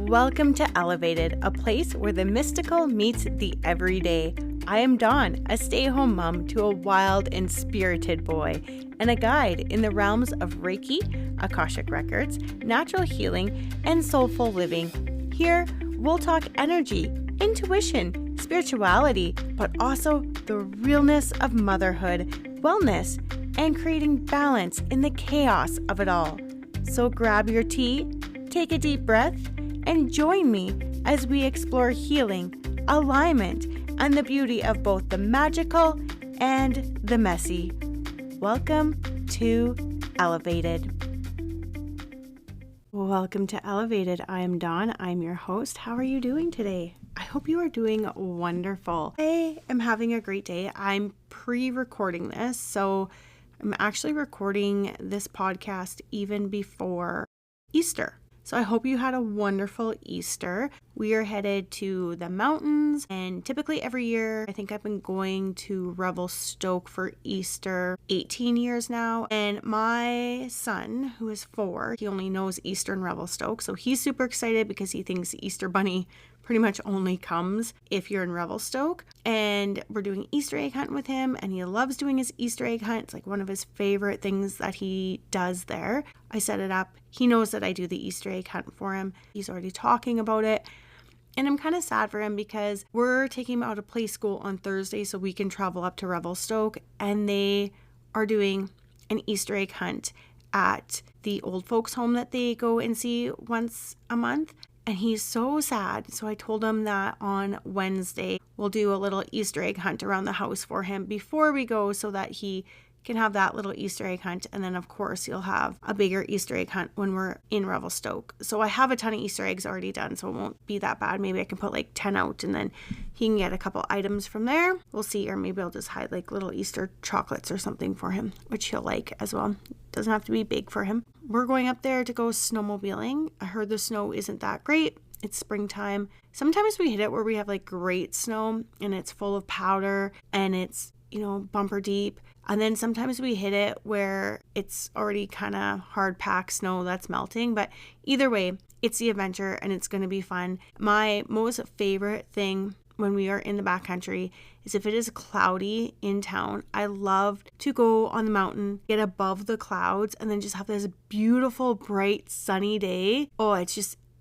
Welcome to Elevated, a place where the mystical meets the everyday. I am Dawn, a stay-at-home mom to a wild and spirited boy, and a guide in the realms of Reiki, Akashic Records, natural healing, and soulful living. Here, we'll talk energy, intuition, spirituality, but also the realness of motherhood, wellness, and creating balance in the chaos of it all. So grab your tea, take a deep breath, and join me as we explore healing, alignment, and the beauty of both the magical and the messy. Welcome to Elevated. Welcome to Elevated. I am Dawn. I'm your host. How are you doing today? I hope you are doing wonderful. I am having a great day. I'm pre-recording this, so I'm actually recording this podcast even before Easter. So I hope you had a wonderful Easter. We are headed to the mountains, and typically every year, I think I've been going to Revelstoke for Easter 18 years now. And my son, who is 4, he only knows Easter and Revelstoke. So he's super excited because he thinks the Easter Bunny pretty much only comes if you're in Revelstoke. And we're doing Easter egg hunt with him, and he loves doing his Easter egg hunt. It's like one of his favorite things that he does there. I set it up. He knows that I do the Easter egg hunt for him. He's already talking about it. And I'm kind of sad for him because we're taking him out of play school on Thursday so we can travel up to Revelstoke, and they are doing an Easter egg hunt at the old folks home that they go and see once a month. And he's so sad. So I told him that on Wednesday, we'll do a little Easter egg hunt around the house for him before we go so that he can have that little Easter egg hunt. And then, of course, he'll have a bigger Easter egg hunt when we're in Revelstoke. So I have a ton of Easter eggs already done, so it won't be that bad. Maybe I can put like 10 out and then he can get a couple items from there. We'll see. Or maybe I'll just hide like little Easter chocolates or something for him, which he'll like as well. Doesn't have to be big for him. We're going up there to go snowmobiling. I heard the snow isn't that great. It's springtime. Sometimes we hit it where we have like great snow and it's full of powder and it's, bumper deep. And then sometimes we hit it where it's already kind of hard packed snow that's melting. But either way, it's the adventure and it's going to be fun. My most favorite thing when we are in the backcountry is if it is cloudy in town. I love to go on the mountain, get above the clouds, and then just have this beautiful, bright, sunny day. Oh,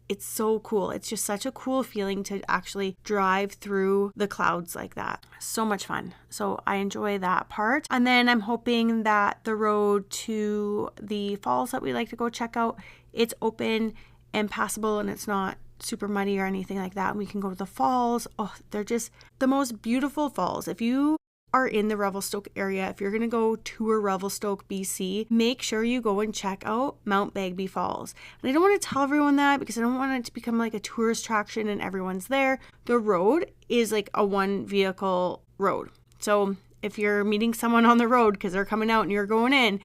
it's so cool. It's just such a cool feeling to actually drive through the clouds like that. So much fun. So I enjoy that part. And then I'm hoping that the road to the falls that we like to go check out, it's open and passable and it's not super muddy or anything like that. And we can go to the falls. Oh, they're just the most beautiful falls. If you are in the Revelstoke area, if you're going to go tour Revelstoke, BC, make sure you go and check out Mount Bagby Falls. And I don't want to tell everyone that because I don't want it to become like a tourist attraction and everyone's there. The road is like a one vehicle road. So if you're meeting someone on the road because they're coming out and you're going in,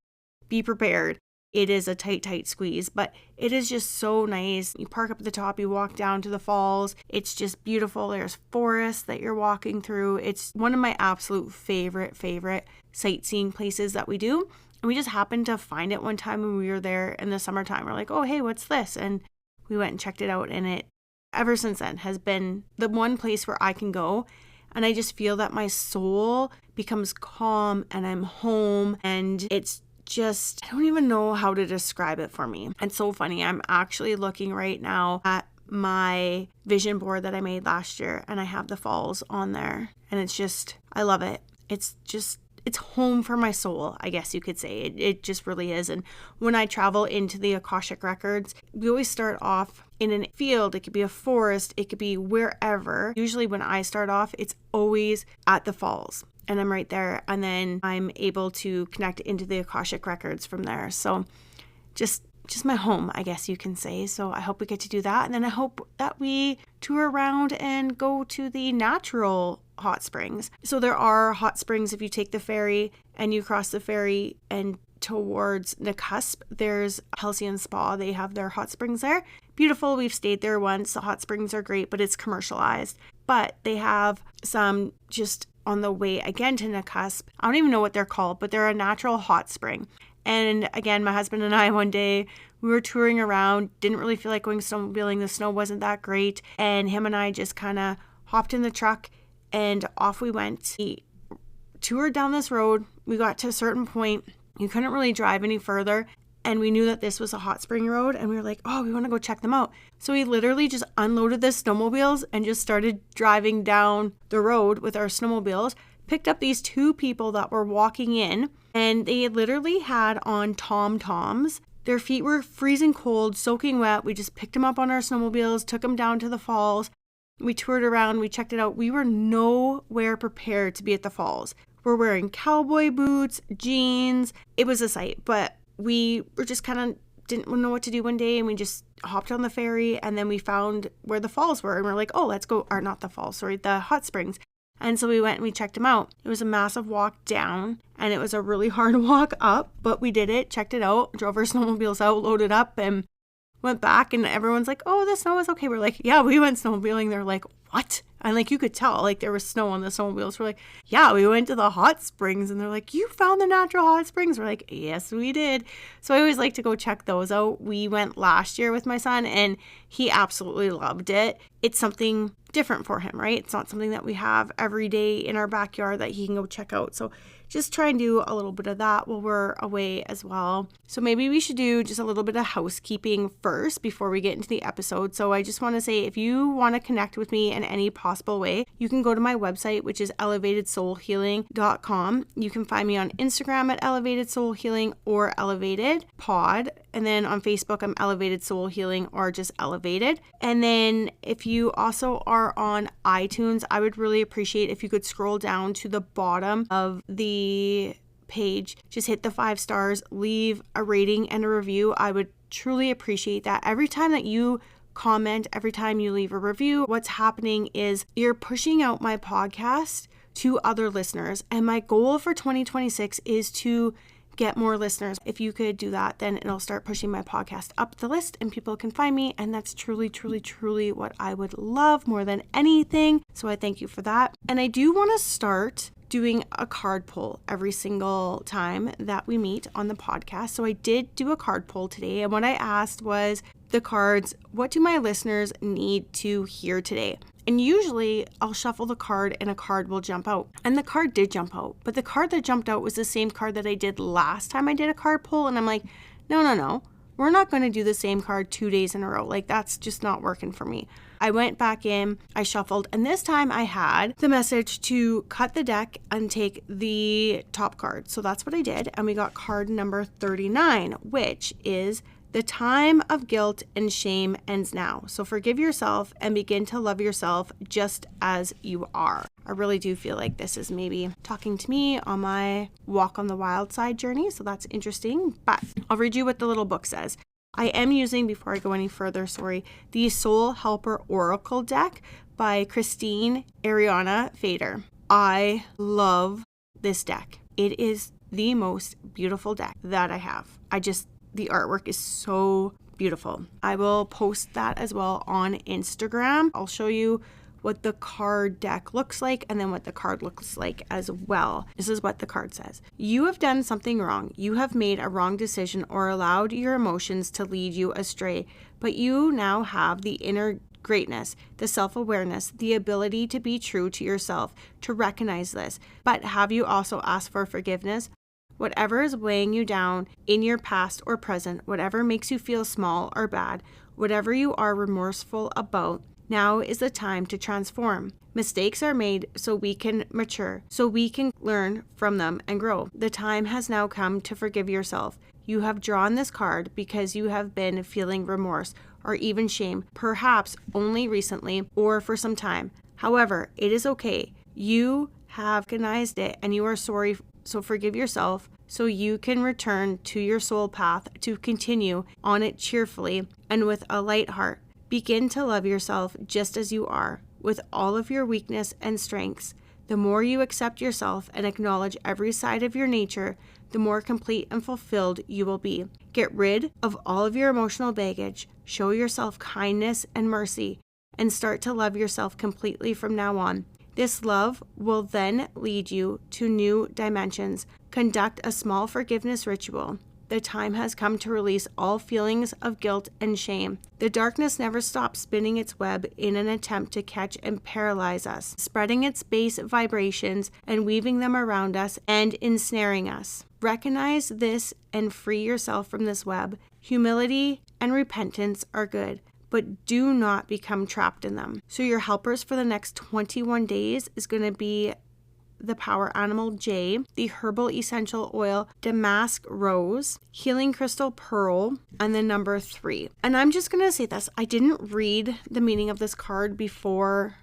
be prepared. It is a tight squeeze, but it is just so nice. You park up at the top, you walk down to the falls. It's just beautiful. There's forests that you're walking through. It's one of my absolute favorite sightseeing places that we do. And we just happened to find it one time when we were there in the summertime. We're like, oh, hey, what's this? And we went and checked it out. And it, ever since then, has been the one place where I can go. And I just feel that my soul becomes calm and I'm home, and it's just, I don't even know how to describe it for me. It's so funny. I'm actually looking right now at my vision board that I made last year, and I have the falls on there, and it's just, I love it. It's home for my soul, I guess you could say. It just really is. And when I travel into the Akashic Records, we always start off in a field. It could be a forest. It could be wherever. Usually when I start off, it's always at the falls. And I'm right there. And then I'm able to connect into the Akashic Records from there. So just my home, I guess you can say. So I hope we get to do that. And then I hope that we tour around and go to the natural hot springs. So there are hot springs if you take the ferry and you cross the ferry and towards Nakusp, there's Halcyon Spa. They have their hot springs there. Beautiful. We've stayed there once. The hot springs are great, but it's commercialized. But they have some just on the way again to Nakusp. I don't even know what they're called, but they're a natural hot spring. And again, my husband and I one day We were touring around, didn't really feel like going snowmobiling. The snow wasn't that great. And him and I just kind of hopped in the truck and off we went. We toured down this road. We got to a certain point. You couldn't really drive any further. And we knew that this was a hot spring road. And we were like, oh, we want to go check them out. So we literally just unloaded the snowmobiles and just started driving down the road with our snowmobiles. Picked up these two people that were walking in. And they literally had on Tom-Toms. Their feet were freezing cold, soaking wet. We just picked them up on our snowmobiles, took them down to the falls. We toured around. We checked it out. We were nowhere prepared to be at the falls. We're wearing cowboy boots, jeans. It was a sight, but we were just kind of didn't know what to do one day, and we just hopped on the ferry, and then we found where the falls were, and we're like, oh, let's go, or not the falls, sorry, the hot springs. And so we went and we checked them out. It was a massive walk down, and it was a really hard walk up, but we did it, checked it out, drove our snowmobiles out, loaded up, and went back, and everyone's like, oh, the snow is okay. We're like, yeah, we went snowmobiling. They're like, what? And like, you could tell, like, there was snow on the snowmobiles. We're like, yeah, we went to the hot springs. And they're like, you found the natural hot springs? We're like, yes, we did. So I always like to go check those out. We went last year with my son, and he absolutely loved it. It's something different for him, right? It's not something that we have every day in our backyard that he can go check out. So just try and do a little bit of that while we're away as well. So maybe we should do just a little bit of housekeeping first before we get into the episode. So I just want to say, if you want to connect with me in any possible way, you can go to my website, which is elevatedsoulhealing.com. You can find me on Instagram at Elevated Soul Healing or Elevated Pod. And then on Facebook, I'm Elevated Soul Healing or just Elevated. And then if you also are on iTunes, I would really appreciate if you could scroll down to the bottom of the page, just hit the 5 stars, leave a rating and a review. I would truly appreciate that. Every time that you comment, every time you leave a review, what's happening is you're pushing out my podcast to other listeners. And my goal for 2026 is to get more listeners. If you could do that, then it'll start pushing my podcast up the list and people can find me. And that's truly, truly, truly what I would love more than anything. So I thank you for that. And I do want to start doing a card pull every single time that we meet on the podcast. So I did do a card pull today. And what I asked was the cards, what do my listeners need to hear today? And usually I'll shuffle the card and a card will jump out. And the card did jump out. But the card that jumped out was the same card that I did last time I did a card pull. And I'm like, no. We're not going to do the same card 2 days in a row. Like, that's just not working for me. I went back in, I shuffled, and this time I had the message to cut the deck and take the top card. So that's what I did. And we got card number 39, which is the time of guilt and shame ends now. So forgive yourself and begin to love yourself just as you are. I really do feel like this is maybe talking to me on my walk on the wild side journey. So that's interesting, but I'll read you what the little book says. I am using, before I go any further, the Soul Helper Oracle deck by Christine Ariana Fader. I love this deck. It is the most beautiful deck that I have. The artwork is so beautiful. I will post that as well on Instagram. I'll show you what the card deck looks like and then what the card looks like as well. This is what the card says. You have done something wrong. You have made a wrong decision or allowed your emotions to lead you astray, but you now have the inner greatness, the self-awareness, the ability to be true to yourself, to recognize this. But have you also asked for forgiveness? Whatever is weighing you down in your past or present, whatever makes you feel small or bad, whatever you are remorseful about, now is the time to transform. Mistakes are made so we can mature, so we can learn from them and grow. The time has now come to forgive yourself. You have drawn this card because you have been feeling remorse or even shame, perhaps only recently or for some time. However, it is okay. You have recognized it and you are sorry. So forgive yourself so you can return to your soul path to continue on it cheerfully and with a light heart. Begin to love yourself just as you are, with all of your weakness and strengths. The more you accept yourself and acknowledge every side of your nature, the more complete and fulfilled you will be. Get rid of all of your emotional baggage, show yourself kindness and mercy, and start to love yourself completely from now on. This love will then lead you to new dimensions. Conduct a small forgiveness ritual. The time has come to release all feelings of guilt and shame. The darkness never stops spinning its web in an attempt to catch and paralyze us, spreading its base vibrations and weaving them around us and ensnaring us. Recognize this and free yourself from this web. Humility and repentance are good, but do not become trapped in them. So your helpers for the next 21 days is going to be the power animal J, the herbal essential oil damask rose, healing crystal pearl, and the number 3. And I'm just going to say this. I didn't read the meaning of this card before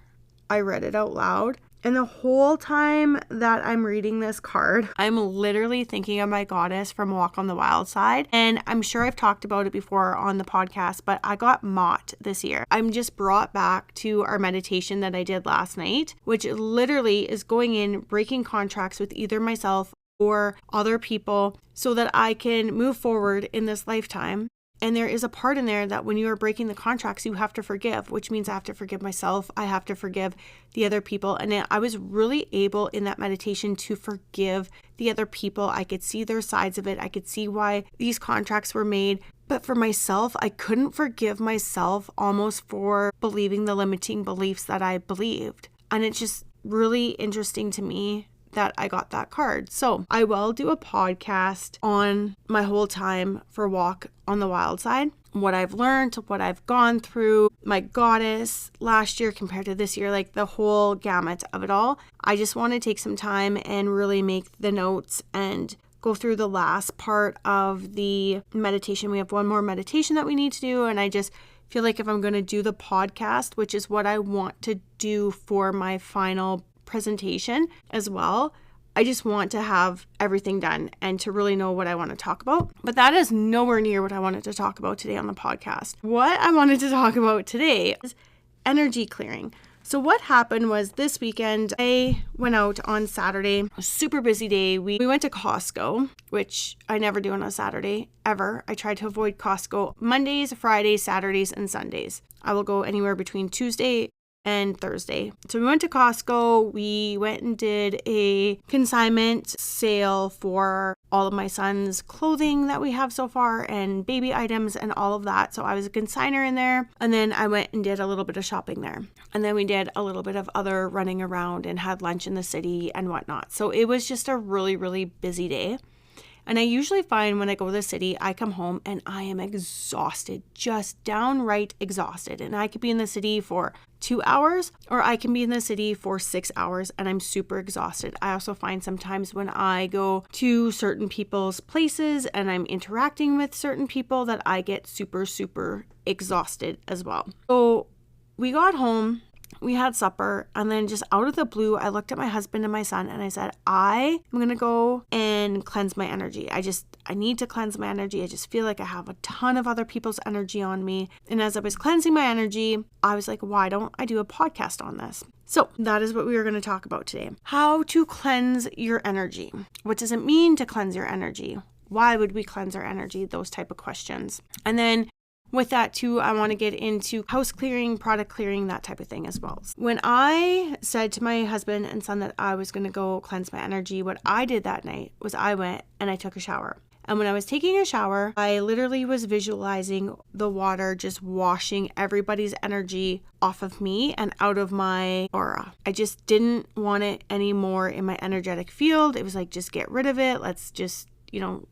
I read it out loud. And the whole time that I'm reading this card, I'm literally thinking of my goddess from Walk on the Wild Side. And I'm sure I've talked about it before on the podcast, but I got Mott this year. I'm just brought back to our meditation that I did last night, which literally is going in, breaking contracts with either myself or other people so that I can move forward in this lifetime. And there is a part in there that when you are breaking the contracts, you have to forgive, which means I have to forgive myself. I have to forgive the other people. And I was really able in that meditation to forgive the other people. I could see their sides of it. I could see why these contracts were made. But for myself, I couldn't forgive myself almost for believing the limiting beliefs that I believed. And it's just really interesting to me that I got that card. So I will do a podcast on my whole time for Walk on the Wild Side, what I've learned, what I've gone through, my goddess last year compared to this year, like the whole gamut of it all. I just want to take some time and really make the notes and go through the last part of the meditation. We have one more meditation that we need to do, and I just feel like if I'm going to do the podcast, which is what I want to do for my final presentation as well, I just want to have everything done and to really know what I want to talk about. But that is nowhere near what I wanted to talk about today on the podcast. What I wanted to talk about today is energy clearing. So what happened was this weekend, I went out on Saturday, a super busy day. We went to Costco, which I never do on a Saturday, ever. I try to avoid Costco Mondays, Fridays, Saturdays, and Sundays. I will go anywhere between Tuesday and Thursday. So we went to Costco. We went and did a consignment sale for all of my son's clothing that we have so far and baby items and all of that. So I was a consigner in there. And then I went and did a little bit of shopping there. And then we did a little bit of other running around and had lunch in the city and whatnot. So it was just a really, really busy day. And I usually find when I go to the city, I come home and I am exhausted, just downright exhausted. And I could be in the city for 2 hours or I can be in the city for 6 hours and I'm super exhausted. I also find sometimes when I go to certain people's places and I'm interacting with certain people that I get super, super exhausted as well. So we got home. We had supper, and then just out of the blue, I looked at my husband and my son and I said, I am going to go and cleanse my energy. I need to cleanse my energy. I just feel like I have a ton of other people's energy on me. And as I was cleansing my energy, I was like, why don't I do a podcast on this? So that is what we are going to talk about today. How to cleanse your energy. What does it mean to cleanse your energy? Why would we cleanse our energy? Those type of questions. And then with that too, I want to get into house clearing, product clearing, that type of thing as well. When I said to my husband and son that I was going to go cleanse my energy, what I did that night was I went and I took a shower. And when I was taking a shower, I literally was visualizing the water just washing everybody's energy off of me and out of my aura. I just didn't want it anymore in my energetic field. It was like, just get rid of it. Let's just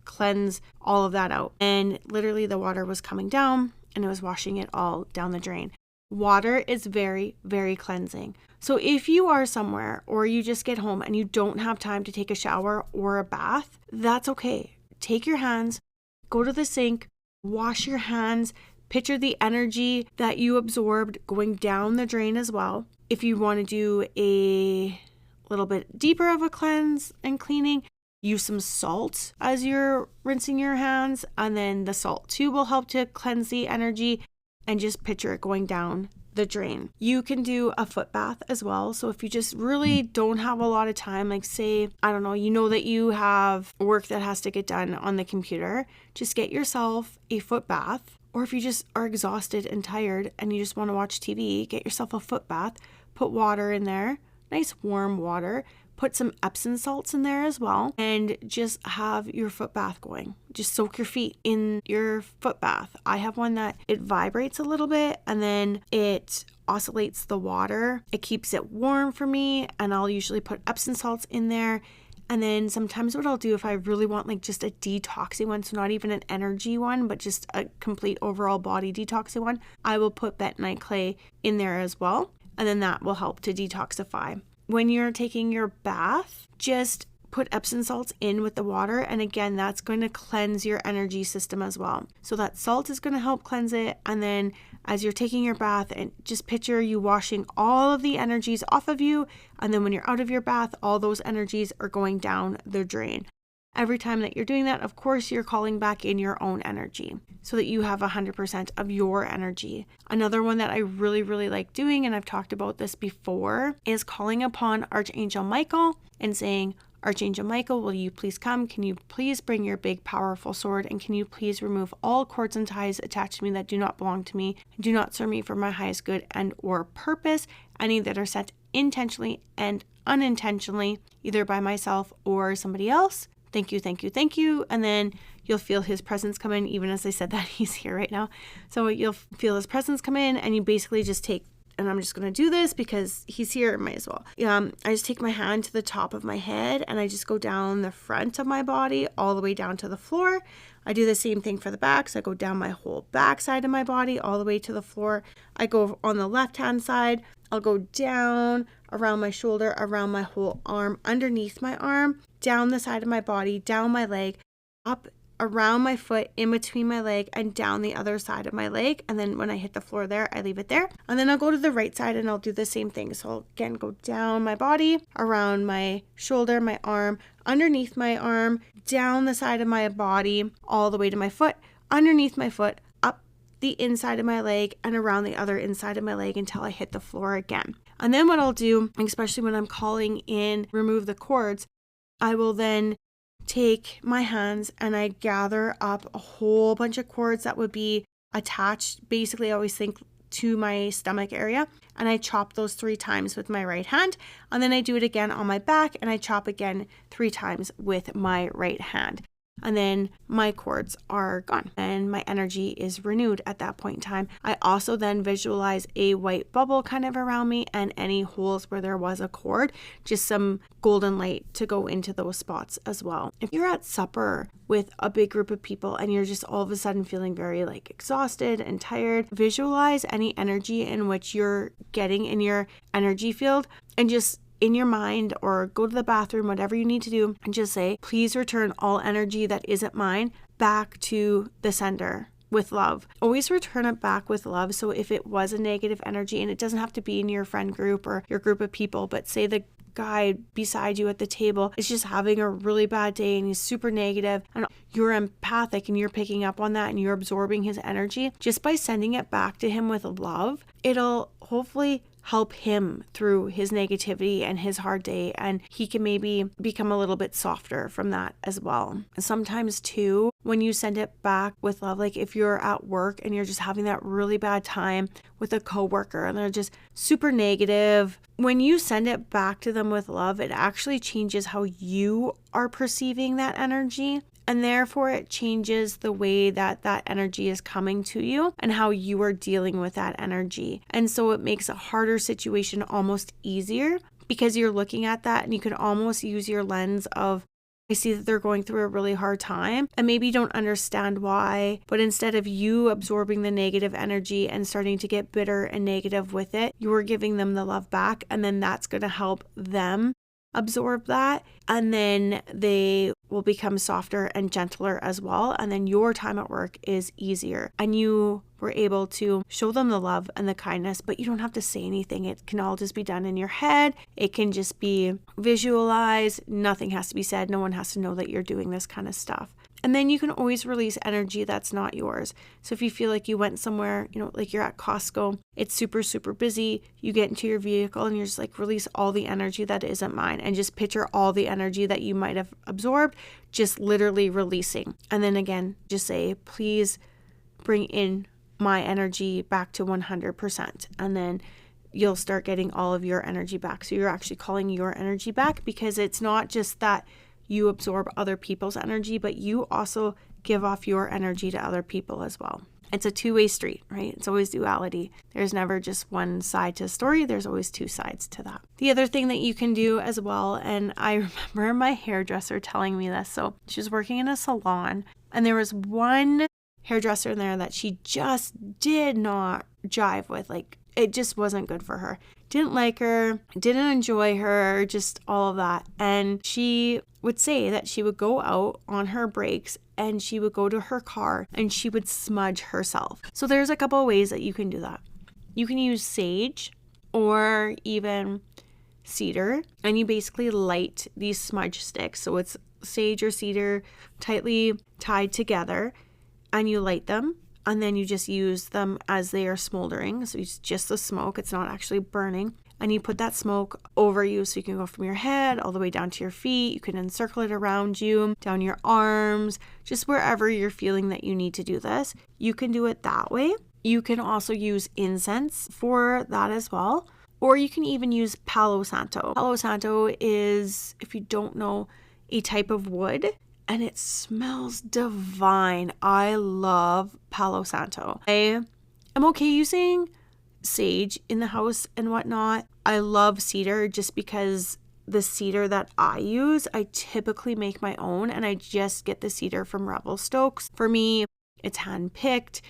cleanse all of that out. And literally the water was coming down and it was washing it all down the drain. Water is very, very cleansing. So if you are somewhere or you just get home and you don't have time to take a shower or a bath, that's okay. Take your hands, go to the sink, wash your hands, picture the energy that you absorbed going down the drain as well. If you want to do a little bit deeper of a cleanse and cleaning, use some salt as you're rinsing your hands, and then the salt too will help to cleanse the energy, and just picture it going down the drain. You can do a foot bath as well. So if you just really don't have a lot of time, like say, I don't know, that you have work that has to get done on the computer, just get yourself a foot bath. Or if you just are exhausted and tired and you just want to watch TV, get yourself a foot bath, put water in there, nice warm water. put some Epsom salts in there as well, and just have your foot bath going. Just soak your feet in your foot bath. I have one that it vibrates a little bit and then it oscillates the water. It keeps it warm for me, and I'll usually put Epsom salts in there. And then sometimes what I'll do if I really want like just a detoxing one, so not even an energy one, but just a complete overall body detoxing one, I will put bentonite clay in there as well. And then that will help to detoxify. When you're taking your bath, just put Epsom salts in with the water. And again, that's going to cleanse your energy system as well. So that salt is going to help cleanse it. And then as you're taking your bath, and just picture you washing all of the energies off of you. And then when you're out of your bath, all those energies are going down the drain. Every time that you're doing that, of course, you're calling back in your own energy so that you have 100% of your energy. Another one that I really, really like doing, and I've talked about this before, is calling upon Archangel Michael and saying, Archangel Michael, will you please come? Can you please bring your big, powerful sword? And can you please remove all cords and ties attached to me that do not belong to me, and do not serve me for my highest good and or purpose, any that are set intentionally and unintentionally, either by myself or somebody else. Thank you, thank you, thank you. And then you'll feel his presence come in. Even as I said that, he's here right now. So you'll feel his presence come in, and you basically just take, and I'm just going to do this because he's here, I might as well. I just take my hand to the top of my head, and I just go down the front of my body all the way down to the floor. I do the same thing for the back. So I go down my whole back side of my body all the way to the floor. I go on the left-hand side. I'll go down around my shoulder, around my whole arm, underneath my arm, down the side of my body, down my leg, up around my foot, in between my leg, and down the other side of my leg. And then when I hit the floor there, I leave it there. And then I'll go to the right side and I'll do the same thing. So I'll again go down my body, around my shoulder, my arm, underneath my arm, down the side of my body, all the way to my foot, underneath my foot, up the inside of my leg, and around the other inside of my leg until I hit the floor again. And then what I'll do, especially when I'm calling in, remove the cords, I will then take my hands and I gather up a whole bunch of cords that would be attached. Basically, I always think to my stomach area, and I chop those 3 times with my right hand. And then I do it again on my back, and I chop again 3 times with my right hand. And then my cords are gone and my energy is renewed at that point in time. I also then visualize a white bubble kind of around me, and any holes where there was a cord, just some golden light to go into those spots as well. If you're at supper with a big group of people and you're just all of a sudden feeling very like exhausted and tired, visualize any energy in which you're getting in your energy field, and just in your mind, or go to the bathroom, whatever you need to do, and just say, please return all energy that isn't mine back to the sender with love. Always return it back with love. So if it was a negative energy, and it doesn't have to be in your friend group or your group of people, but say the guy beside you at the table is just having a really bad day and he's super negative, and you're empathic and you're picking up on that and you're absorbing his energy, just by sending it back to him with love, it'll hopefully help him through his negativity and his hard day, and he can maybe become a little bit softer from that as well. Sometimes too, when you send it back with love, like if you're at work and you're just having that really bad time with a coworker and they're just super negative, when you send it back to them with love, it actually changes how you are perceiving that energy. And therefore, it changes the way that that energy is coming to you and how you are dealing with that energy. And so it makes a harder situation almost easier, because you're looking at that and you can almost use your lens of, I see that they're going through a really hard time and maybe you don't understand why, but instead of you absorbing the negative energy and starting to get bitter and negative with it, you are giving them the love back, and then that's going to help them absorb that, and then they will become softer and gentler as well, and then your time at work is easier and you were able to show them the love and the kindness, but you don't have to say anything. It can all just be done in your head. It can just be visualized. Nothing has to be said. No one has to know that you're doing this kind of stuff. And then you can always release energy that's not yours. So if you feel like you went somewhere, like you're at Costco, it's super, super busy, you get into your vehicle and you're just like, release all the energy that isn't mine, and just picture all the energy that you might have absorbed, just literally releasing. And then again, just say, please bring in my energy back to 100%. And then you'll start getting all of your energy back. So you're actually calling your energy back, because it's not just that you absorb other people's energy, but you also give off your energy to other people as well. It's a two-way street, right? It's always duality. There's never just one side to a story. There's always two sides to that. The other thing that you can do as well, and I remember my hairdresser telling me this. So she was working in a salon, and there was one hairdresser in there that she just did not jive with. Like, it just wasn't good for her. Didn't like her, didn't enjoy her, just all of that. And she would say that she would go out on her breaks and she would go to her car and she would smudge herself. So there's a couple of ways that you can do that. You can use sage or even cedar, and you basically light these smudge sticks. So it's sage or cedar tightly tied together, and you light them, and then you just use them as they are smoldering. So it's just the smoke, it's not actually burning. And you put that smoke over you, so you can go from your head all the way down to your feet. You can encircle it around you, down your arms, just wherever you're feeling that you need to do this. You can do it that way. You can also use incense for that as well. Or you can even use Palo Santo. Palo Santo is, if you don't know, a type of wood, and it smells divine. I love Palo Santo. I am okay using sage in the house and whatnot. I love cedar just because the cedar that I use, I typically make my own, and I just get the cedar from Revelstokes. For me, it's hand-picked.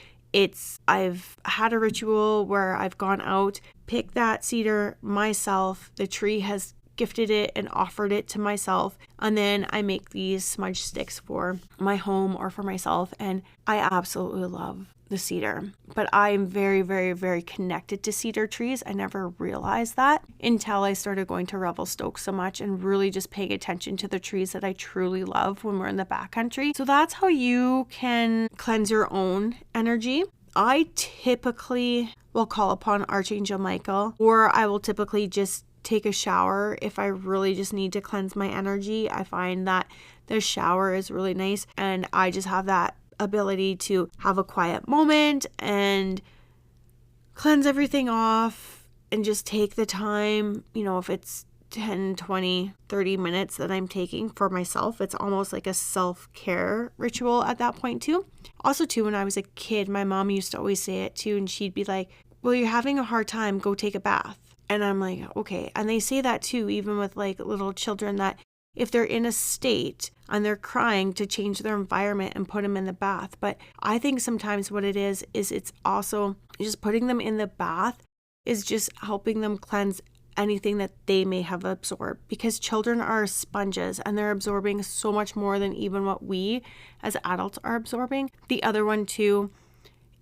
I've had a ritual where I've gone out, picked that cedar myself. The tree has gifted it and offered it to myself. And then I make these smudge sticks for my home or for myself. And I absolutely love the cedar. But I'm very, very, very connected to cedar trees. I never realized that until I started going to Revelstoke so much and really just paying attention to the trees that I truly love when we're in the backcountry. So that's how you can cleanse your own energy. I typically will call upon Archangel Michael, or I will typically just take a shower if I really just need to cleanse my energy. I find that the shower is really nice, and I just have that ability to have a quiet moment and cleanse everything off and just take the time. You know, if it's 10, 20, 30 minutes that I'm taking for myself, it's almost like a self-care ritual at that point too. Also too, when I was a kid, my mom used to always say it too, and she'd be like, well, you're having a hard time, go take a bath. And I'm like, okay. And they say that too, even with like little children, that if they're in a state and they're crying, to change their environment and put them in the bath. But I think sometimes what it is it's also just putting them in the bath is just helping them cleanse anything that they may have absorbed, because children are sponges and they're absorbing so much more than even what we as adults are absorbing. The other one too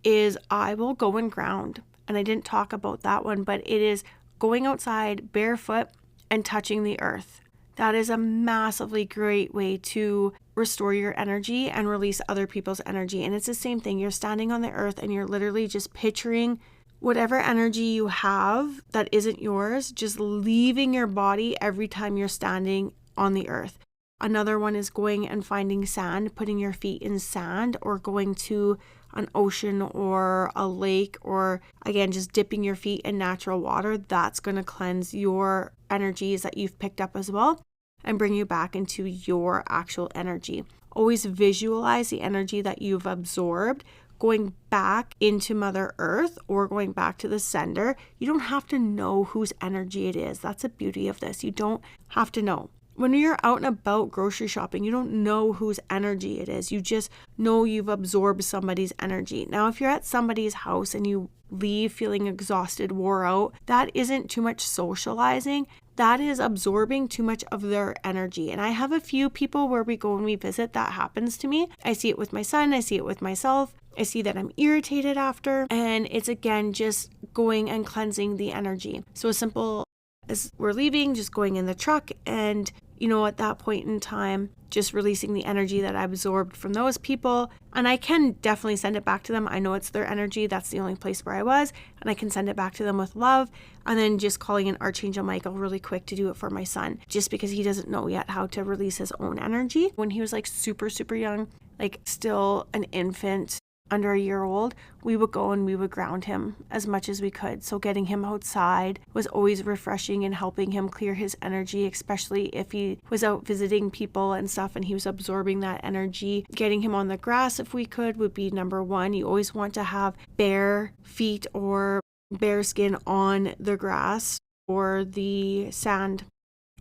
is I will go and ground. And I didn't talk about that one, but it is going outside barefoot and touching the earth. That is a massively great way to restore your energy and release other people's energy. And it's the same thing. You're standing on the earth and you're literally just picturing whatever energy you have that isn't yours, just leaving your body every time you're standing on the earth. Another one is going and finding sand, putting your feet in sand, or going to an ocean or a lake, or again, just dipping your feet in natural water. That's going to cleanse your energies that you've picked up as well and bring you back into your actual energy. Always visualize the energy that you've absorbed going back into Mother Earth or going back to the sender. You don't have to know whose energy it is. That's the beauty of this. You don't have to know. When you're out and about grocery shopping, you don't know whose energy it is. You just know you've absorbed somebody's energy. Now, if you're at somebody's house and you leave feeling exhausted, wore out, that isn't too much socializing. That is absorbing too much of their energy. And I have a few people where we go and we visit, that happens to me. I see it with my son. I see it with myself. I see that I'm irritated after. And it's again, just going and cleansing the energy. So as simple as we're leaving, just going in the truck and, you know, at that point in time, just releasing the energy that I absorbed from those people. And I can definitely send it back to them. I know it's their energy. That's the only place where I was. And I can send it back to them with love. And then just calling in Archangel Michael really quick to do it for my son, just because he doesn't know yet how to release his own energy. When he was like super, super young, like still an infant, under a year old, we would go and we would ground him as much as we could. So getting him outside was always refreshing and helping him clear his energy, especially if he was out visiting people and stuff and he was absorbing that energy. Getting him on the grass if we could would be number one. You always want to have bare feet or bare skin on the grass or the sand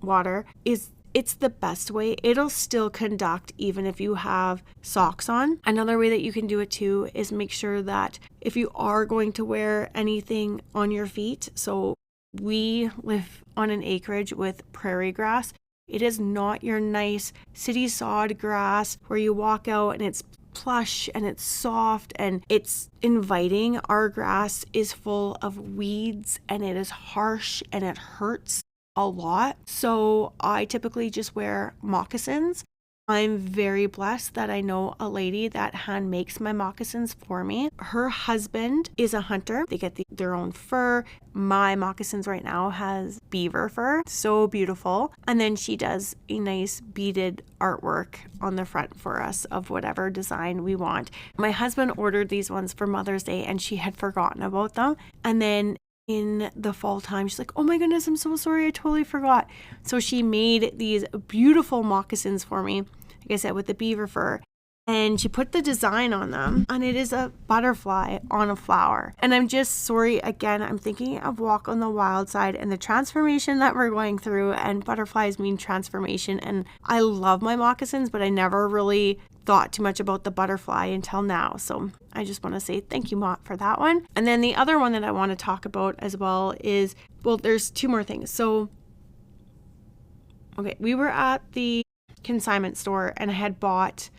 water. It's the best way. It'll still conduct even if you have socks on. Another way that you can do it too is make sure that if you are going to wear anything on your feet, so we live on an acreage with prairie grass. It is not your nice city sod grass where you walk out and it's plush and it's soft and it's inviting. Our grass is full of weeds and it is harsh and it hurts a lot. So I typically just wear moccasins. I'm very blessed that I know a lady that hand makes my moccasins for me. Her husband is a hunter. They get their own fur. My moccasins right now has beaver fur. So beautiful. And then she does a nice beaded artwork on the front for us of whatever design we want. My husband ordered these ones for Mother's Day and she had forgotten about them. And then in the fall time, she's like, oh my goodness, I'm so sorry, I totally forgot. So she made these beautiful moccasins for me, like I said, with the beaver fur. And she put the design on them and it is a butterfly on a flower. And I'm just sorry, again, I'm thinking of Walk on the Wild Side and the transformation that we're going through, and butterflies mean transformation. And I love my moccasins, but I never really thought too much about the butterfly until now. So I just want to say thank you, Mott, for that one. And then the other one that I want to talk about as well is, well, there's two more things. So, okay, we were at the consignment store and I had bought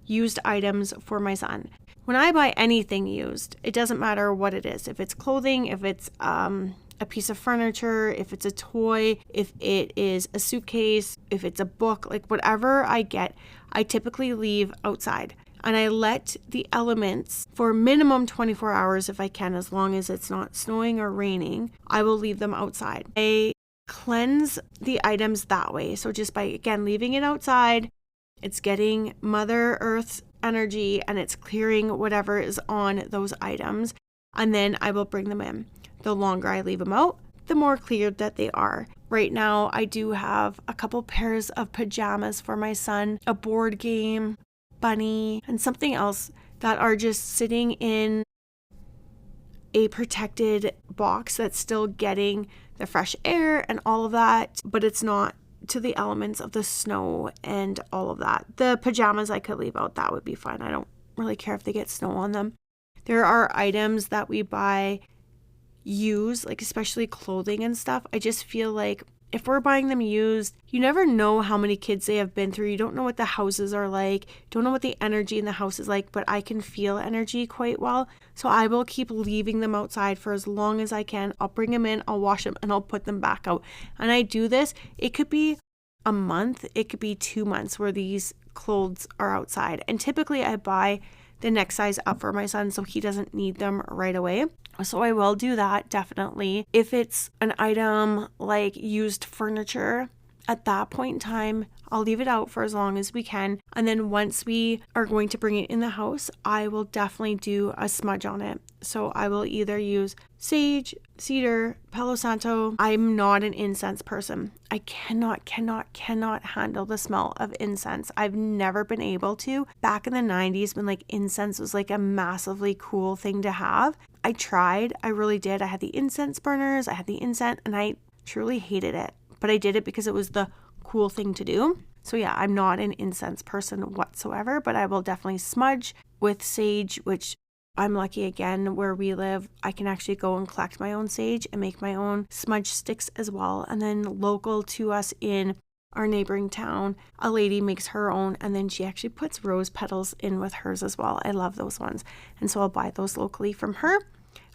used items for my son. When I buy anything used, it doesn't matter what it is. If it's clothing, if it's a piece of furniture, if it's a toy, if it is a suitcase, if it's a book, like whatever I get, I typically leave outside. And I let the elements for minimum 24 hours if I can, as long as it's not snowing or raining, I will leave them outside. I cleanse the items that way. So just by, again, leaving it outside, it's getting Mother Earth's energy and it's clearing whatever is on those items. And then I will bring them in. The longer I leave them out, the more cleared that they are. Right now, I do have a couple pairs of pajamas for my son, a board game, bunny, and something else that are just sitting in a protected box that's still getting the fresh air and all of that, but it's not to the elements of the snow and all of that. The pajamas I could leave out, that would be fine. I don't really care if they get snow on them. There are items that we buy used, like especially clothing and stuff. I just feel like if we're buying them used, you never know how many kids they have been through. You don't know what the houses are like, don't know what the energy in the house is like, but I can feel energy quite well. So I will keep leaving them outside for as long as I can. I'll bring them in, I'll wash them, and I'll put them back out. And I do this, it could be a month, it could be 2 months where these clothes are outside. And typically I buy the next size up for my son so he doesn't need them right away. So I will do that, definitely. If it's an item like used furniture, at that point in time, I'll leave it out for as long as we can. And then once we are going to bring it in the house, I will definitely do a smudge on it. So I will either use sage, cedar, Palo Santo. I'm not an incense person. I cannot handle the smell of incense. I've never been able to. Back in the 90s when like incense was like a massively cool thing to have, I tried. I really did. I had the incense burners, I had the incense, and I truly hated it. But I did it because it was the cool thing to do. So yeah, I'm not an incense person whatsoever, but I will definitely smudge with sage, which I'm lucky again where we live. I can actually go and collect my own sage and make my own smudge sticks as well. And then local to us in our neighboring town, a lady makes her own, and then she actually puts rose petals in with hers as well. I love those ones. And so I'll buy those locally from her.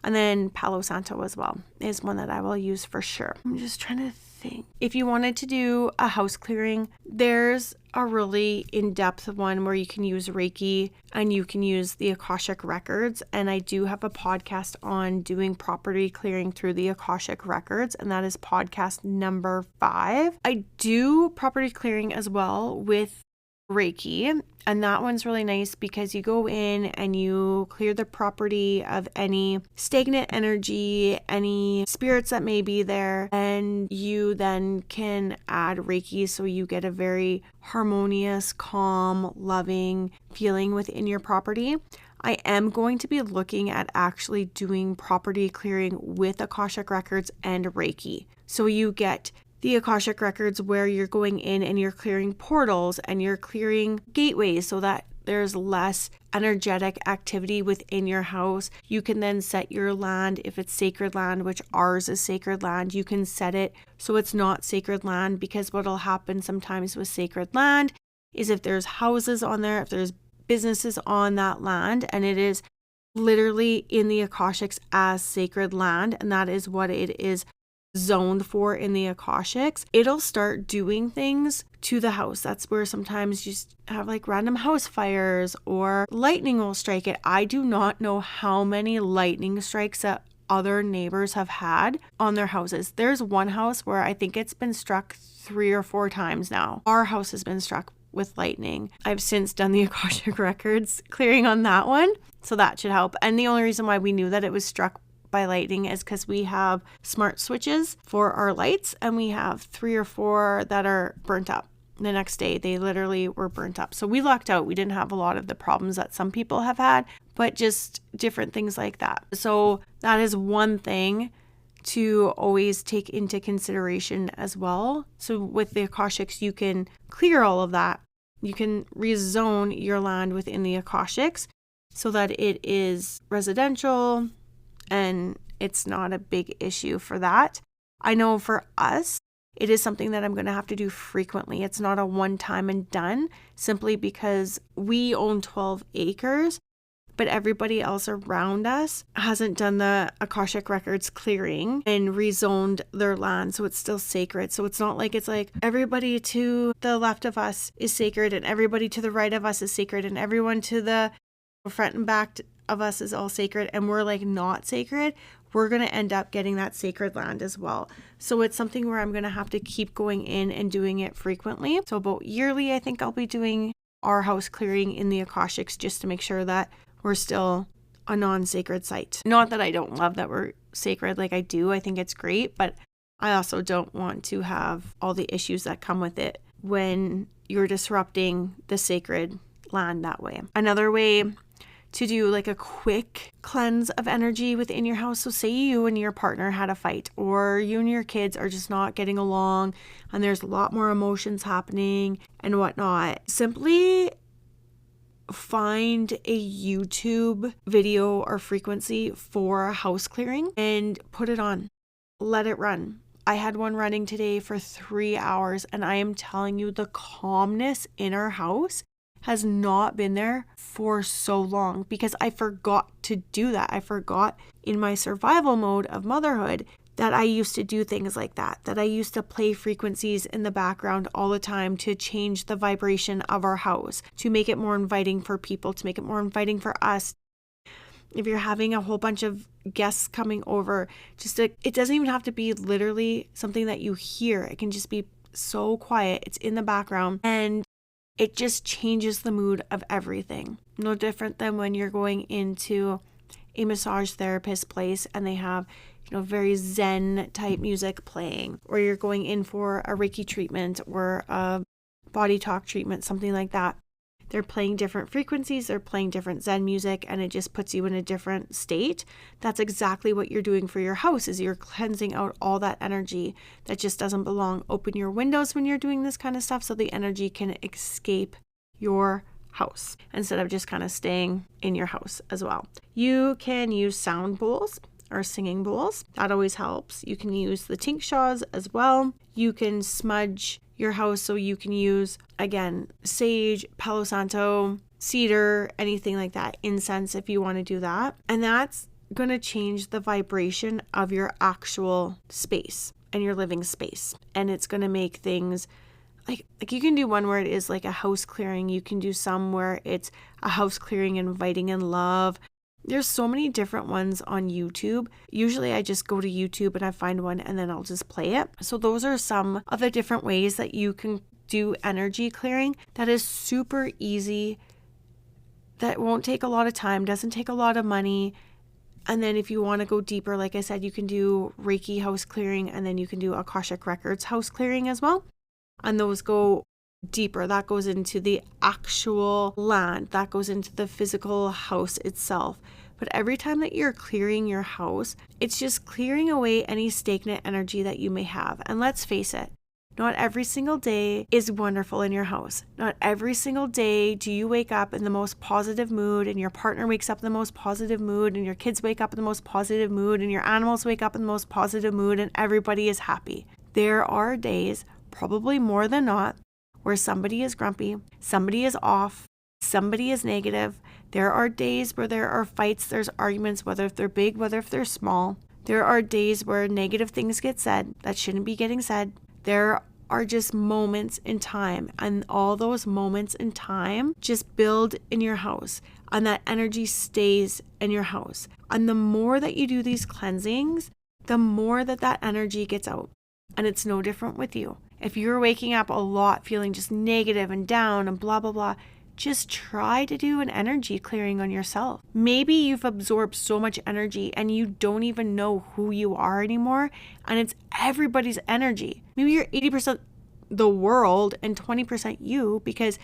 And then Palo Santo as well is one that I will use for sure. I'm just trying to think. If you wanted to do a house clearing, there's a really in-depth one where you can use Reiki and you can use the Akashic records. And I do have a podcast on doing property clearing through the Akashic records, and that is podcast number 5. I do property clearing as well with Reiki. And that one's really nice because you go in and you clear the property of any stagnant energy, any spirits that may be there, and you then can add Reiki so you get a very harmonious, calm, loving feeling within your property. I am going to be looking at actually doing property clearing with Akashic Records and Reiki. So you get the Akashic Records where you're going in and you're clearing portals and you're clearing gateways so that there's less energetic activity within your house. You can then set your land, if it's sacred land, which ours is sacred land, you can set it so it's not sacred land, because what'll happen sometimes with sacred land is if there's houses on there, if there's businesses on that land, and it is literally in the Akashics as sacred land, and that is what it is zoned for in the Akashics, it'll start doing things to the house. That's where sometimes you have like random house fires or lightning will strike it. I do not know how many lightning strikes that other neighbors have had on their houses. There's one house where I think it's been struck 3 or 4 times now. Our house has been struck with lightning. I've since done the Akashic Records clearing on that one, so that should help. And the only reason why we knew that it was struck by lightning is because we have smart switches for our lights, and we have 3 or 4 that are burnt up. The next day they literally were burnt up. So we lucked out. We didn't have a lot of the problems that some people have had, but just different things like that. So that is one thing to always take into consideration as well. So with the Akashics, you can clear all of that. You can rezone your land within the Akashics so that it is residential and it's not a big issue for that. I know for us, it is something that I'm going to have to do frequently. It's not a one time and done, simply because we own 12 acres, but everybody else around us hasn't done the Akashic Records clearing and rezoned their land, so it's still sacred. So it's not like it's like everybody to the left of us is sacred and everybody to the right of us is sacred and everyone to the front and back of us is all sacred and we're like not sacred. We're going to end up getting that sacred land as well. So it's something where I'm going to have to keep going in and doing it frequently. So about yearly, I think I'll be doing our house clearing in the Akashics just to make sure that we're still a non-sacred site. Not that I don't love that we're sacred, like I do. I think it's great, but I also don't want to have all the issues that come with it when you're disrupting the sacred land that way. Another way to do like a quick cleanse of energy within your house. So say you and your partner had a fight, or you and your kids are just not getting along and there's a lot more emotions happening and whatnot. Simply find a YouTube video or frequency for house clearing and put it on. Let it run. I had one running today for 3 hours, and I am telling you, the calmness in our house has not been there for so long because I forgot to do that. I forgot in my survival mode of motherhood that I used to do things like that I used to play frequencies in the background all the time to change the vibration of our house, to make it more inviting for people, to make it more inviting for us. If you're having a whole bunch of guests coming over, it doesn't even have to be literally something that you hear. It can just be so quiet. It's in the background and it just changes the mood of everything. No different than when you're going into a massage therapist place and they have, very Zen type music playing, or you're going in for a Reiki treatment or a body talk treatment, something like that. They're playing different frequencies, they're playing different Zen music, and it just puts you in a different state. That's exactly what you're doing for your house, is you're cleansing out all that energy that just doesn't belong. Open your windows when you're doing this kind of stuff so the energy can escape your house instead of just kind of staying in your house as well. You can use sound bowls or singing bowls. That always helps. You can use the tingshaws as well. You can smudge your house, so you can use, again, sage, Palo Santo, cedar, anything like that, incense if you want to do that. And that's going to change the vibration of your actual space and your living space. And it's going to make things like you can do one where it is like a house clearing. You can do some where it's a house clearing inviting in love. There's so many different ones on YouTube. Usually I just go to YouTube and I find one and then I'll just play it. So those are some of the different ways that you can do energy clearing that is super easy, that won't take a lot of time, doesn't take a lot of money. And then if you want to go deeper, like I said, you can do Reiki house clearing, and then you can do Akashic Records house clearing as well. And those go deeper. That goes into the actual land. That goes into the physical house itself. But every time that you're clearing your house, it's just clearing away any stagnant energy that you may have. And let's face it, not every single day is wonderful in your house. Not every single day do you wake up in the most positive mood, and your partner wakes up in the most positive mood, and your kids wake up in the most positive mood, and your animals wake up in the most positive mood, and everybody is happy. There are days, probably more than not, where somebody is grumpy, somebody is off, somebody is negative. There are days where there are fights, there's arguments, whether if they're big, whether if they're small. There are days where negative things get said that shouldn't be getting said. There are just moments in time, and all those moments in time just build in your house, and that energy stays in your house. And the more that you do these cleansings, the more that energy gets out. And it's no different with you. If you're waking up a lot feeling just negative and down and blah, blah, blah, just try to do an energy clearing on yourself. Maybe you've absorbed so much energy and you don't even know who you are anymore, and it's everybody's energy. Maybe you're 80% the world and 20% you, because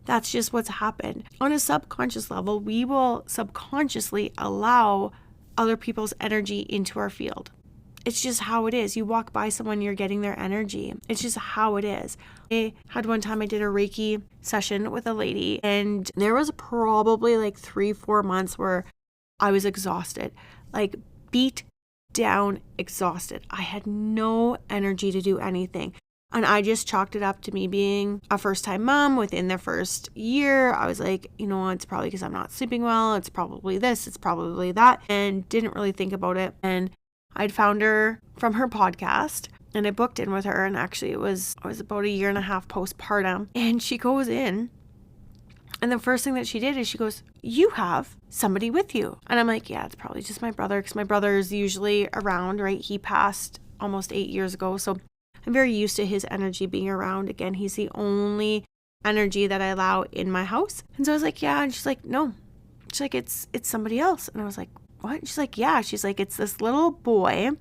that's just what's happened. On a subconscious level, we will subconsciously allow other people's energy into our field. It's just how it is. You walk by someone, you're getting their energy. It's just how it is. I had one time I did a Reiki session with a lady, and there was probably like 3-4 months where I was exhausted, like beat down, exhausted. I had no energy to do anything. And I just chalked it up to me being a first-time mom. Within the first year, I was like, you know, it's probably because I'm not sleeping well. It's probably this, it's probably that, and didn't really think about it. And I'd found her from her podcast, and I booked in with her. And actually I was about 1.5 years postpartum, and she goes in, and the first thing that she did is she goes, "You have somebody with you." And I'm like, yeah, it's probably just my brother, because my brother is usually around, right? He passed almost 8 years ago. So I'm very used to his energy being around. Again, he's the only energy that I allow in my house. And so I was like, yeah. And she's like, no. She's like, it's somebody else. And I was like, what? She's like, yeah. She's like, it's this little boy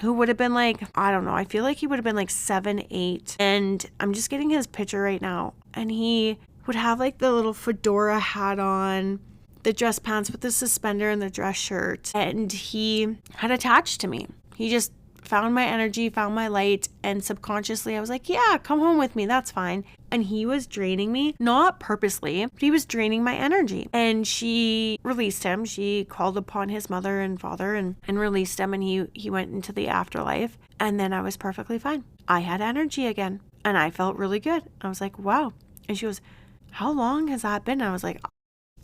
who would have been like, I don't know, I feel like he would have been like 7, 8. And I'm just getting his picture right now. And he would have like the little fedora hat on, the dress pants with the suspender and the dress shirt. And he had attached to me. He just found my energy, found my light, and subconsciously I was like, yeah, come home with me, that's fine. And he was draining me, not purposely, but he was draining my energy. And she released him. She called upon his mother and father and released him, and he went into the afterlife. And then I was perfectly fine. I had energy again, and I felt really good. I was like, wow. And she goes, how long has that been? And I was like,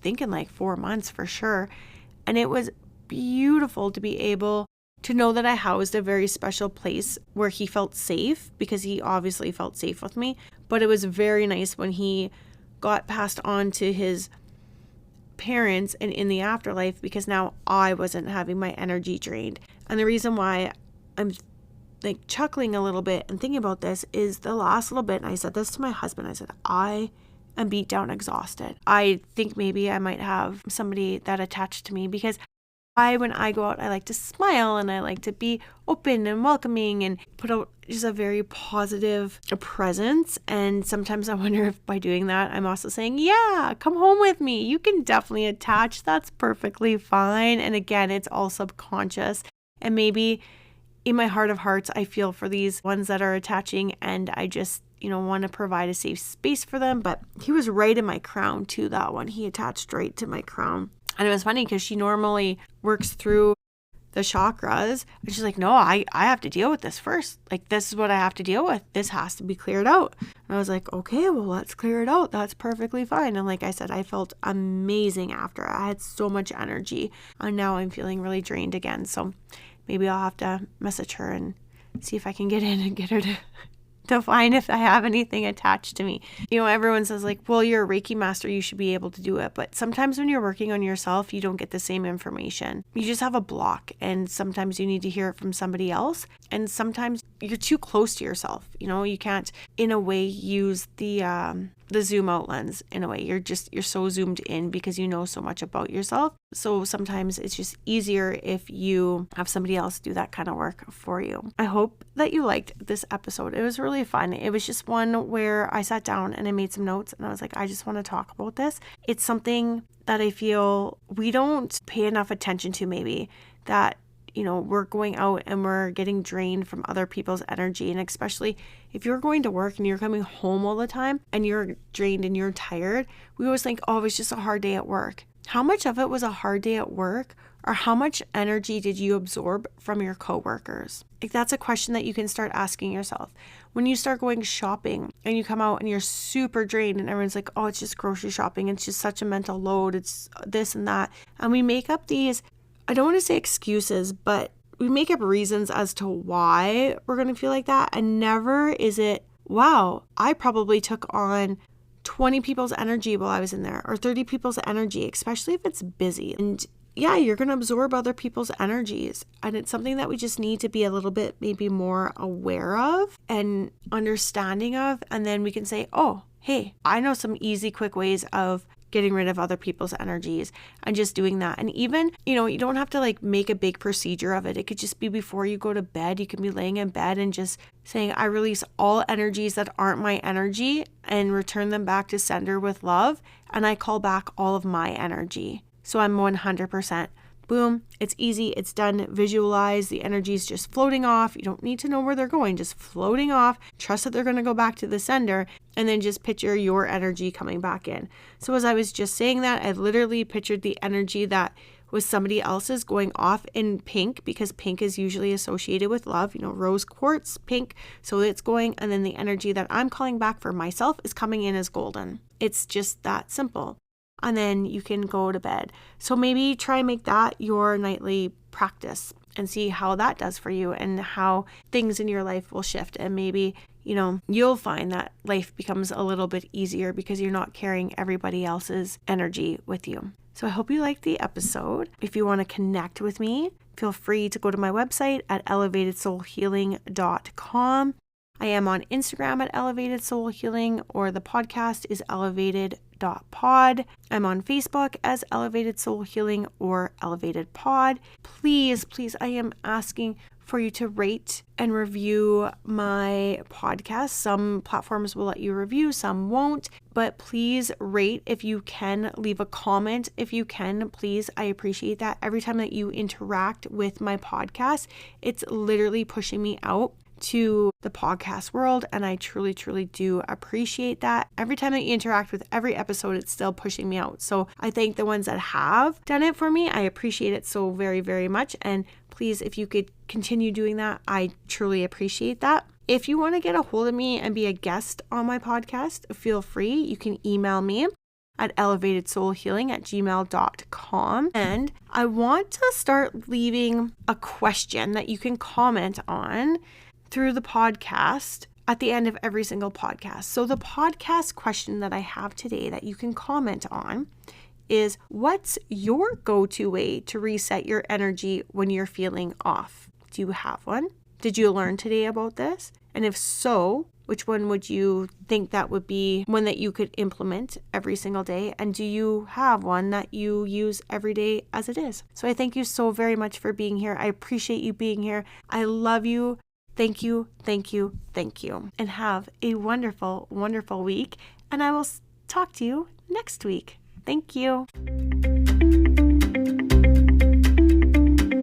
thinking like 4 months for sure. And it was beautiful to be able to know that I housed a very special place where he felt safe, because he obviously felt safe with me. But it was very nice when he got passed on to his parents and in the afterlife, because now I wasn't having my energy drained. And the reason why I'm like chuckling a little bit and thinking about this is the last little bit, and I said this to my husband, I said, I am beat down, exhausted. I think maybe I might have somebody that attached to me, because when I go out, I like to smile, and I like to be open and welcoming and put out just a very positive presence. And sometimes I wonder if by doing that, I'm also saying, yeah, come home with me. You can definitely attach. That's perfectly fine. And again, it's all subconscious. And maybe in my heart of hearts, I feel for these ones that are attaching, and I just, want to provide a safe space for them. But he was right in my crown too, that one. He attached right to my crown. And it was funny because she normally works through the chakras, and she's like, no, I have to deal with this first. Like, this is what I have to deal with. This has to be cleared out. And I was like, okay, well, let's clear it out. That's perfectly fine. And like I said, I felt amazing after. I had so much energy, and now I'm feeling really drained again. So maybe I'll have to message her and see if I can get in and get her to find if I have anything attached to me. Everyone says like, well, you're a Reiki master, you should be able to do it. But sometimes when you're working on yourself, you don't get the same information. You just have a block, and sometimes you need to hear it from somebody else. And sometimes you're too close to yourself. You can't in a way use the zoom out lens. In a way, you're so zoomed in because you know so much about yourself. So sometimes it's just easier if you have somebody else do that kind of work for you. I hope that you liked this episode. It was really fun. It was just one where I sat down and I made some notes and I was like, I just want to talk about this. It's something that I feel we don't pay enough attention to, maybe, that we're going out and we're getting drained from other people's energy. And especially if you're going to work and you're coming home all the time and you're drained and you're tired, we always think, oh, it was just a hard day at work. How much of it was a hard day at work, or how much energy did you absorb from your coworkers? Like, that's a question that you can start asking yourself. When you start going shopping and you come out and you're super drained and everyone's like, oh, it's just grocery shopping. It's just such a mental load. It's this and that. And we make up these, I don't want to say excuses, but we make up reasons as to why we're going to feel like that. And never is it, wow, I probably took on 20 people's energy while I was in there, or 30 people's energy, especially if it's busy. And yeah, you're going to absorb other people's energies. And it's something that we just need to be a little bit maybe more aware of and understanding of. And then we can say, oh, hey, I know some easy, quick ways of getting rid of other people's energies and just doing that. And even, you don't have to like make a big procedure of it. It could just be before you go to bed. You can be laying in bed and just saying, I release all energies that aren't my energy and return them back to sender with love. And I call back all of my energy. So I'm 100%. Boom. It's easy. It's done. Visualize. The energy is just floating off. You don't need to know where they're going. Just floating off. Trust that they're going to go back to the sender, and then just picture your energy coming back in. So as I was just saying that, I literally pictured the energy that was somebody else's going off in pink, because pink is usually associated with love, rose quartz, pink. So it's going, and then the energy that I'm calling back for myself is coming in as golden. It's just that simple. And then you can go to bed. So maybe try and make that your nightly practice and see how that does for you and how things in your life will shift. And maybe, you'll find that life becomes a little bit easier because you're not carrying everybody else's energy with you. So I hope you liked the episode. If you want to connect with me, feel free to go to my website at elevatedsoulhealing.com. I am on Instagram at Elevated Soul Healing, or the podcast is elevated.pod. I'm on Facebook as Elevated Soul Healing or Elevated Pod. Please, I am asking for you to rate and review my podcast. Some platforms will let you review, some won't, but please rate if you can. Leave a comment if you can, please. I appreciate that. Every time that you interact with my podcast, it's literally pushing me out to the podcast world, and I truly do appreciate that. Every time that you interact with every episode, it's still pushing me out. So I thank the ones that have done it for me. I appreciate it so very, very much. And please, if you could continue doing that, I truly appreciate that. If you want to get a hold of me and be a guest on my podcast, feel free. You can email me at elevatedsoulhealing@gmail.com. And I want to start leaving a question that you can comment on through the podcast at the end of every single podcast. So the podcast question that I have today that you can comment on is, what's your go-to way to reset your energy when you're feeling off? Do you have one? Did you learn today about this? And if so, which one would you think that would be one that you could implement every single day? And do you have one that you use every day as it is? So I thank you so very much for being here. I appreciate you being here. I love you. Thank you. And have a wonderful, wonderful week. And I will talk to you next week. Thank you.